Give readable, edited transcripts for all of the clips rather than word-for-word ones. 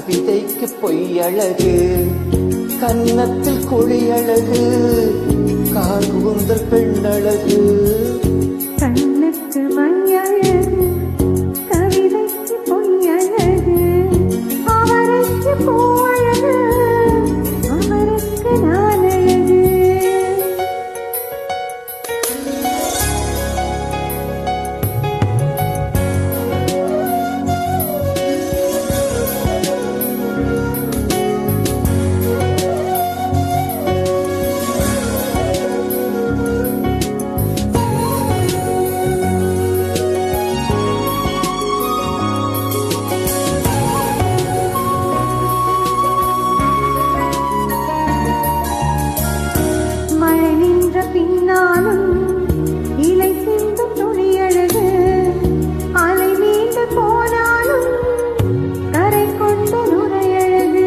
கவிதைக்கு பொய்யழகு, கன்னத்தில் குழியழகு, கார்கூந்தல் பெண்ணழகு. கண்ணுக்கு மையழகு, கவிதைக்கு பொய்யழகு, அவருக்கு பூவழகு, அவருக்கு நானழகு. பின்னாலும் இலை சிந்தும் துணியழகு, அலை நீண்டு போனாலும் கரை கொண்ட நுரையழகு.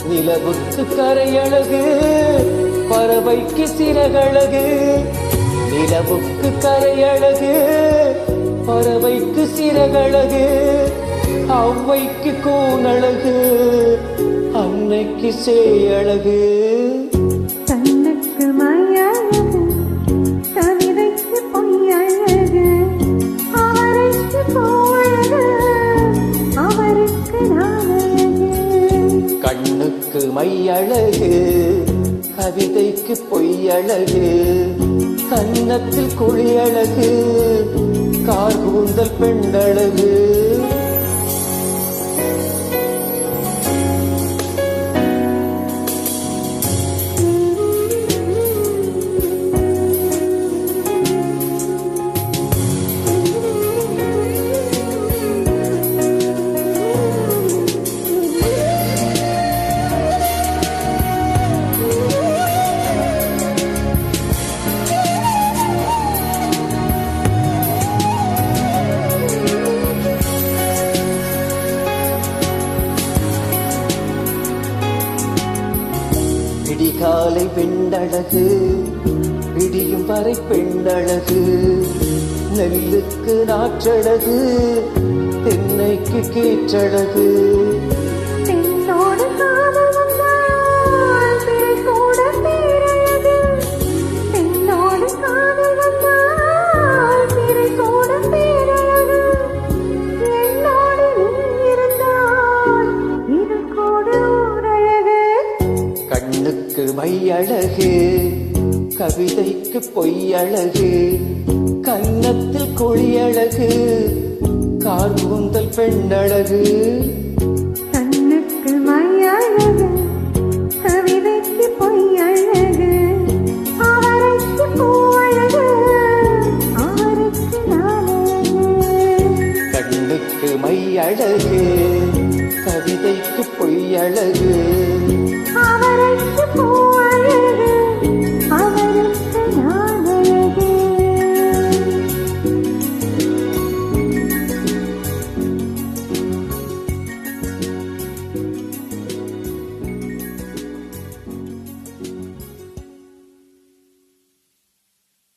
நிலவுக்கு கரையழகு, பறவைக்கு சிறகழகு. நிலவுக்கு கரையழகு, பறவைக்கு சிறகழகு. அவ்வைக்கு கூனழகு, அன்னைக்கு சேயழகு. கண்ணுக்கு மையழகு, கவிதைக்கு பொய்யழகு, அவருக்கு பூவழகு, அவருக்கு நானழகு. கண்ணுக்கு மையழகு, கவிதைக்கு பொய்யழகு, கன்னத்தில் குழியழகு, கார்கூந்தல் பெண்ணழகு. விடிகாலை பெண்ணழகு, விடியும் வரை பெண்ணழகு. நெல்லுக்கு நாற்றழகு, தென்னைக்கு கீற்றழகு. பெண்ணோடு காதல் வந்தால் பிறை கூட பேரழகு, பெண்ணோடு காதல் வந்தால் பிறை கூட பேரழகு. என்னோடு நீ இருந்தால் இருள் கூட ஓரழகு. கண்ணுக்கு மையழகு, கவிதைக்கு பொய்யழகு, கன்னத்தில் குழியழகு, கார்கூந்தல் பெண்ணழகு. கண்ணுக்கு மையழகு, கவிதைக்கு பொய்யழகு, அவருக்கு பூவழகு, அவருக்கு நானழகு. கண்ணுக்கு மையழகு, கவிதைக்கு பொய்யழகு,